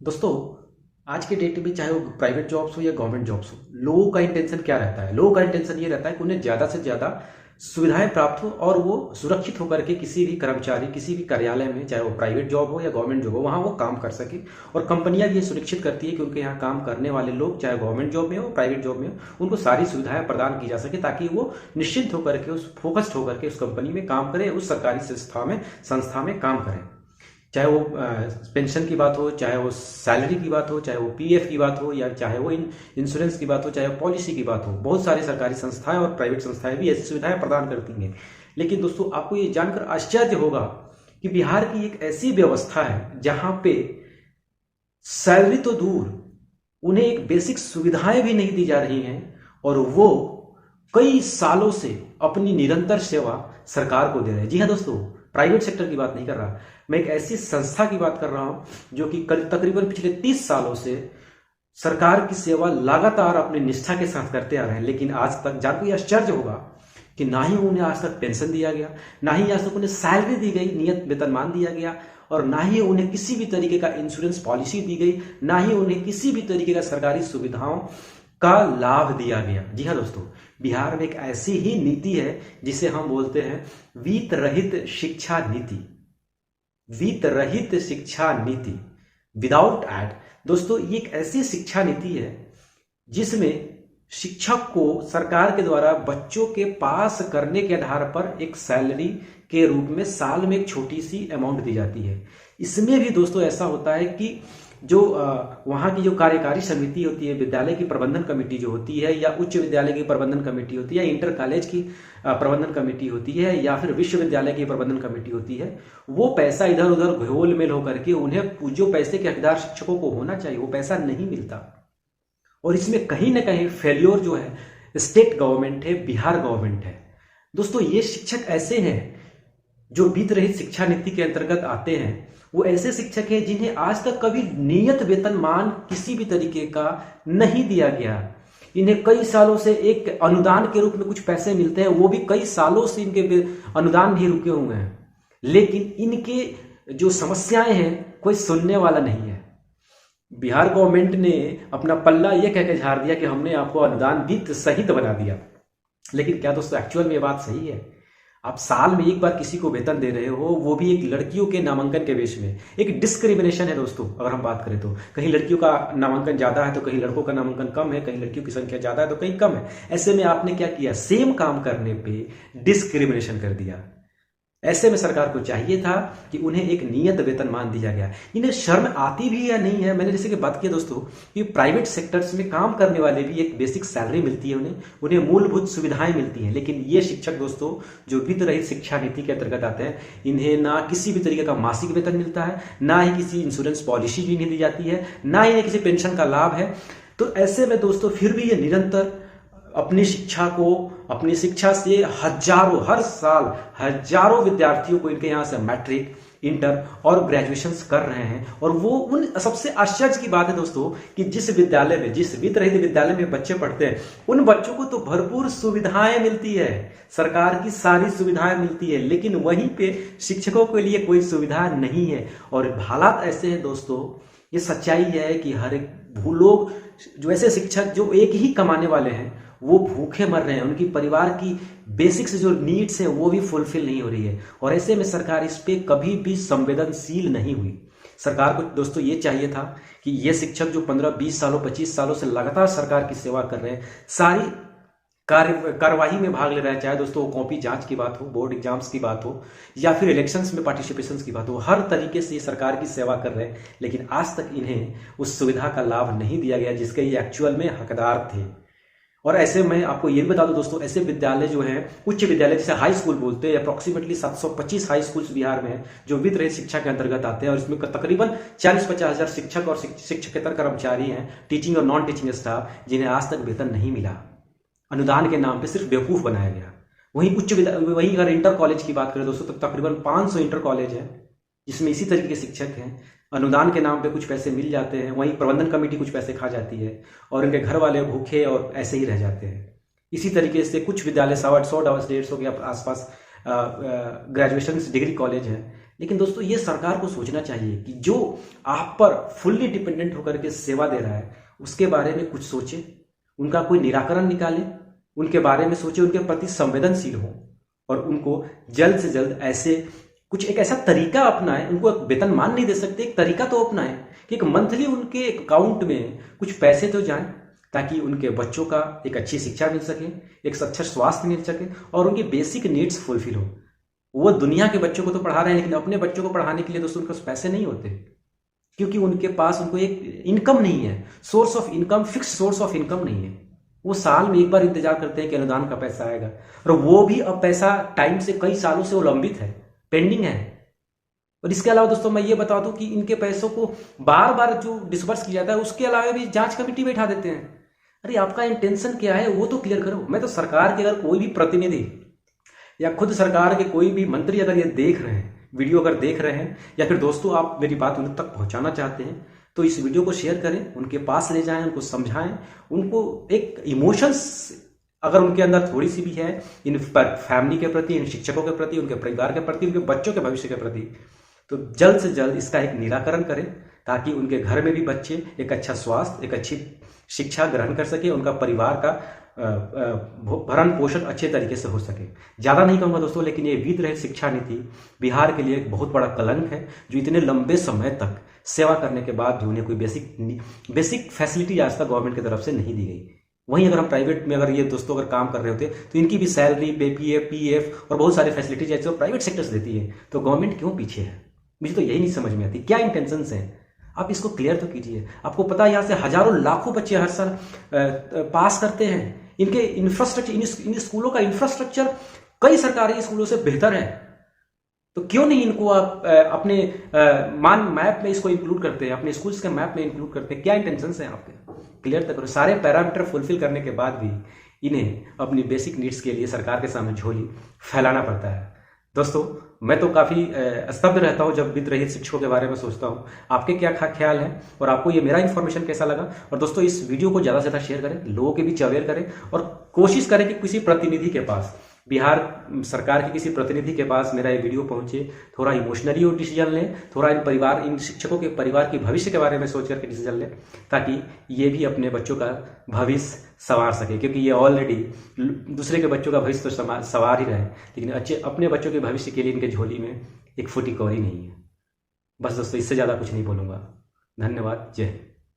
दोस्तों, आज के डेट में चाहे वो प्राइवेट जॉब्स हो या गवर्नमेंट जॉब्स हो, लोगों का इंटेंशन क्या रहता है? लोगों का इंटेंशन ये रहता है कि उन्हें ज़्यादा से ज़्यादा सुविधाएं प्राप्त हो और वो सुरक्षित होकर के किसी भी कर्मचारी, किसी भी कार्यालय में, चाहे वो प्राइवेट जॉब हो या गवर्नमेंट जॉब हो, वहाँ वो काम कर सके। और कंपनियां भी ये सुनिश्चित करती है कि उनके यहाँ काम करने वाले लोग, चाहे गवर्नमेंट जॉब में हो, प्राइवेट जॉब में हो, उनको सारी सुविधाएं प्रदान की जा सके ताकि वो निश्चिंत होकर के, उस फोकस्ड होकर के उस कंपनी में काम करें, उस सरकारी संस्था में काम करें। चाहे वो पेंशन की बात हो, चाहे वो सैलरी की बात हो, चाहे वो पीएफ की बात हो, या चाहे वो इंश्योरेंस की बात हो, चाहे वो पॉलिसी की बात हो। बहुत सारी सरकारी संस्थाएं और प्राइवेट संस्थाएं भी ऐसी सुविधाएं प्रदान करती हैं। लेकिन दोस्तों, आपको ये जानकर आश्चर्य होगा कि बिहार की एक ऐसी व्यवस्था है जहां पे सैलरी तो दूर, उन्हें एक बेसिक सुविधाएं भी नहीं दी जा रही हैं और वो कई सालों से अपनी निरंतर सेवा सरकार को दे रहे हैं। जी हाँ दोस्तों, प्राइवेट सेक्टर की बात नहीं कर रहा, मैं एक ऐसी संस्था की बात कर रहा हूं जो कि कल तकरीबन पिछले 30 सालों से सरकार की सेवा लगातार अपनी निष्ठा के साथ करते आ रहे हैं। लेकिन आज तक जानकर यह आश्चर्य होगा कि ना ही उन्हें आज तक पेंशन दिया गया, ना ही आज तक उन्हें सैलरी दी गई, नियत वेतनमान दिया गया, और ना ही उन्हें किसी भी तरीके का इंश्योरेंस पॉलिसी दी गई, ना ही उन्हें किसी भी तरीके का सरकारी सुविधाओं का लाभ दिया गया। जी हाँ दोस्तों, बिहार में एक ऐसी ही नीति है जिसे हम बोलते हैं वित्त रहित शिक्षा नीति। वित्त रहित शिक्षा नीति, विदाउट एड। दोस्तों, ये एक ऐसी शिक्षा नीति है जिसमें शिक्षक को सरकार के द्वारा बच्चों के पास करने के आधार पर एक सैलरी के रूप में साल में एक छोटी सी अमाउंट दी जाती है। इसमें भी दोस्तों ऐसा होता है कि जो वहाँ की जो कार्यकारी समिति होती है, विद्यालय की प्रबंधन कमेटी जो होती है, या उच्च विद्यालय की प्रबंधन कमेटी होती है, या इंटर कॉलेज की प्रबंधन कमेटी होती है, या फिर विश्वविद्यालय की प्रबंधन कमेटी होती है, वो पैसा इधर उधर घोलमेल होकर के उन्हें जो पैसे के हकदार शिक्षकों को होना चाहिए वो पैसा नहीं मिलता। और इसमें कहीं ना कहीं फेल्योर जो है स्टेट गवर्नमेंट है, बिहार गवर्नमेंट है। दोस्तों, ये शिक्षक ऐसे हैं जो वित्त रहित शिक्षा नीति के अंतर्गत आते हैं। वो ऐसे शिक्षक हैं जिन्हें आज तक कभी नियत वेतनमान किसी भी तरीके का नहीं दिया गया। इन्हें कई सालों से एक अनुदान के रूप में कुछ पैसे मिलते हैं, वो भी कई सालों से इनके अनुदान भी रुके हुए हैं। लेकिन इनके जो समस्याएं हैं कोई सुनने वाला नहीं है। बिहार गवर्नमेंट ने अपना पल्ला ये कह के झाड़ दिया कि हमने आपको अनुदान वित्त सहित बना दिया। लेकिन क्या दोस्तों एक्चुअल में ये बात सही है? आप साल में एक बार किसी को वेतन दे रहे हो, वो भी एक लड़कियों के नामांकन के बेस में। एक डिस्क्रिमिनेशन है दोस्तों। अगर हम बात करें तो कहीं लड़कियों का नामांकन ज्यादा है तो कहीं लड़कों का नामांकन कम है, कहीं लड़कियों की संख्या ज्यादा है तो कहीं कम है। ऐसे में आपने क्या किया? सेम काम करने पे डिस्क्रिमिनेशन कर दिया। ऐसे में सरकार को चाहिए था कि उन्हें एक नियत वेतनमान दिया गया। इन्हें शर्म आती भी या नहीं है? मैंने जैसे कि बात किया दोस्तों कि प्राइवेट सेक्टर्स में काम करने वाले भी एक बेसिक सैलरी मिलती है, उन्हें मूलभूत सुविधाएं मिलती हैं। लेकिन ये शिक्षक दोस्तों जो वित्त रहित शिक्षा नीति के अंतर्गत आते हैं, इन्हें ना किसी भी तरीके का मासिक वेतन मिलता है, ना ही किसी इंश्योरेंस पॉलिसी भी इन्हें दी जाती है, ना ही किसी पेंशन का लाभ है। तो ऐसे में दोस्तों फिर भी ये निरंतर अपनी शिक्षा से हर साल हजारों विद्यार्थियों को इनके यहाँ से मैट्रिक, इंटर और ग्रेजुएशन कर रहे हैं। और वो उन सबसे आश्चर्य की बात है दोस्तों कि जिस वित्त रहित विद्यालय में बच्चे पढ़ते हैं, उन बच्चों को तो भरपूर सुविधाएं मिलती है, सरकार की सारी सुविधाएं मिलती है, लेकिन वहीं पे शिक्षकों के लिए कोई सुविधा नहीं है। और हालात ऐसे हैं दोस्तों, ये सच्चाई है कि हर एक लोग जो ऐसे शिक्षक जो एक ही कमाने वाले हैं वो भूखे मर रहे हैं, उनकी परिवार की बेसिक्स जो नीड्स है वो भी फुलफिल नहीं हो रही है। और ऐसे में सरकार इस पे कभी भी संवेदनशील नहीं हुई। सरकार को दोस्तों ये चाहिए था कि ये शिक्षक जो 15-20 सालों 25 सालों से लगातार सरकार की सेवा कर रहे हैं, सारी कार्यवाही में भाग ले रहे हैं, चाहे दोस्तों कॉपी जांच की बात हो, बोर्ड एग्जाम्स की बात हो, या फिर इलेक्शंस में पार्टिसिपेशन की बात हो, हर तरीके से सरकार की सेवा कर रहे हैं। लेकिन आज तक इन्हें उस सुविधा का लाभ नहीं दिया गया जिसके ये एक्चुअल में हकदार थे। और ऐसे में आपको ये भी बता दूं दोस्तों, ऐसे विद्यालय जो हैं, उच्च विद्यालय जिसे हाई स्कूल बोलते हैं, अप्रोक्सीमेटली 725 हाई स्कूल्स बिहार में हैं जो वित्त रहित शिक्षा के अंतर्गत आते हैं। और इसमें तकरीबन 40-50 हजार शिक्षक और शिक्षकेतर कर्मचारी हैं, टीचिंग और नॉन टीचिंग स्टाफ, जिन्हें आज तक वेतन नहीं मिला। अनुदान के नाम पे सिर्फ बेवकूफ बनाया गया। वहीं अगर इंटर कॉलेज की बात करें दोस्तों तो तकरीबन 500 इंटर कॉलेज है जिसमें इसी तरीके के शिक्षक हैं। अनुदान के नाम पे कुछ पैसे मिल जाते हैं, वहीं प्रबंधन कमेटी कुछ पैसे खा जाती है और उनके घर वाले भूखे और ऐसे ही रह जाते हैं। इसी तरीके से कुछ विद्यालय 100-150 के आसपास ग्रेजुएशन डिग्री कॉलेज है, लेकिन दोस्तों ये सरकार को सोचना चाहिए कि जो आप पर फुल्ली डिपेंडेंट होकर के सेवा दे रहा है उसके बारे में कुछ सोचे, उनका कोई निराकरण निकाले, उनके बारे में सोचे, उनके प्रति संवेदनशील हो और उनको जल्द से जल्द ऐसे कुछ एक ऐसा तरीका अपनाएं। उनको एक वेतनमान नहीं दे सकते, एक तरीका तो अपनाएं कि एक मंथली उनके अकाउंट में कुछ पैसे तो जाएं, ताकि उनके बच्चों का एक अच्छी शिक्षा मिल सके, एक अच्छा स्वास्थ्य मिल सके और उनकी बेसिक नीड्स फुलफिल हो। वो दुनिया के बच्चों को तो पढ़ा रहे हैं, लेकिन अपने बच्चों को पढ़ाने के लिए दोस्तों उनके पास पैसे नहीं होते, क्योंकि उनके पास उनको एक इनकम नहीं है, source of income, fix source of income नहीं है। वो साल में एक बार इंतजार करते हैं कि अनुदान का पैसा आएगा, और वो भी अब पैसा टाइम से कई सालों से वो लंबित है, पेंडिंग है। और इसके अलावा दोस्तों मैं ये बता दूं कि इनके पैसों को बार बार जो डिसबर्स किया जाता है उसके अलावा भी जांच कमेटी बैठा देते हैं। अरे आपका इंटेंशन क्या है वो तो क्लियर करो। मैं तो सरकार के अगर कोई भी प्रतिनिधि या खुद सरकार के कोई भी मंत्री अगर ये देख रहे हैं, वीडियो अगर देख रहे हैं, या फिर दोस्तों आप मेरी बात उन तक पहुंचाना चाहते हैं, तो इस वीडियो को शेयर करें, उनके पास ले जाएं, उनको समझाएं, उनको एक इमोशंस अगर उनके अंदर थोड़ी सी भी है इन फैमिली के प्रति, इन शिक्षकों के प्रति, उनके परिवार के प्रति, उनके बच्चों के भविष्य के प्रति, तो जल्द से जल्द इसका एक निराकरण करें, ताकि उनके घर में भी बच्चे एक अच्छा स्वास्थ्य, एक अच्छी शिक्षा ग्रहण कर सके, उनका परिवार का भरण पोषण अच्छे तरीके से हो सके। ज़्यादा नहीं कहूँगा दोस्तों, लेकिन ये वित्त रहित शिक्षा नीति बिहार के लिए एक बहुत बड़ा कलंक है, जो इतने लंबे समय तक सेवा करने के बाद भी उन्हें कोई बेसिक फैसिलिटी आज तक गवर्नमेंट की तरफ से नहीं दी गई। वहीं अगर हम प्राइवेट में अगर ये दोस्तों अगर काम कर रहे होते तो इनकी भी सैलरी, पीएफ और बहुत सारे फैसिलिटीज ऐसे प्राइवेट सेक्टर्स देती है, तो गवर्नमेंट क्यों पीछे है? मुझे तो यही नहीं समझ में आती, क्या इंटेंशन हैं? आप इसको क्लियर तो कीजिए। आपको पता है यहाँ से हजारों लाखों बच्चे हर साल पास करते हैं। इनके इंफ्रास्ट्रक्चर, इन स्कूलों का इंफ्रास्ट्रक्चर कई सरकारी स्कूलों से बेहतर है, तो क्यों नहीं इनको आप अपने मैप में इसको इंक्लूड करते हैं, अपने स्कूल्स के मैप में इंक्लूड करते हैं? क्या इंटेंशंस हैं आपके? क्लियर तक करो। सारे पैरामीटर फुलफिल करने के बाद भी इन्हें अपनी बेसिक नीड्स के लिए सरकार के सामने झोली फैलाना पड़ता है। दोस्तों मैं तो काफ़ी स्तब्ध रहता हूं जब वित्त रहित शिक्षकों के बारे में सोचता हूं। आपके क्या ख्याल है और आपको ये मेरा इन्फॉर्मेशन कैसा लगा? और दोस्तों इस वीडियो को ज़्यादा से ज़्यादा शेयर करें, लोगों के बीच अवेयर करें, और कोशिश करें कि किसी प्रतिनिधि के पास, बिहार सरकार के किसी प्रतिनिधि के पास मेरा ये वीडियो पहुंचे, थोड़ा इमोशनली वो डिसीजन लें, थोड़ा इन शिक्षकों के परिवार की भविष्य के बारे में सोच करके डिसीजन लें, ताकि ये भी अपने बच्चों का भविष्य संवार सके। क्योंकि ये ऑलरेडी दूसरे के बच्चों का भविष्य तो संवार ही रहे, लेकिन अपने बच्चों के भविष्य के लिए इनके झोली में एक फूटी कौड़ी नहीं है। बस दोस्तों इससे ज़्यादा कुछ नहीं बोलूँगा। धन्यवाद। जय हिंद।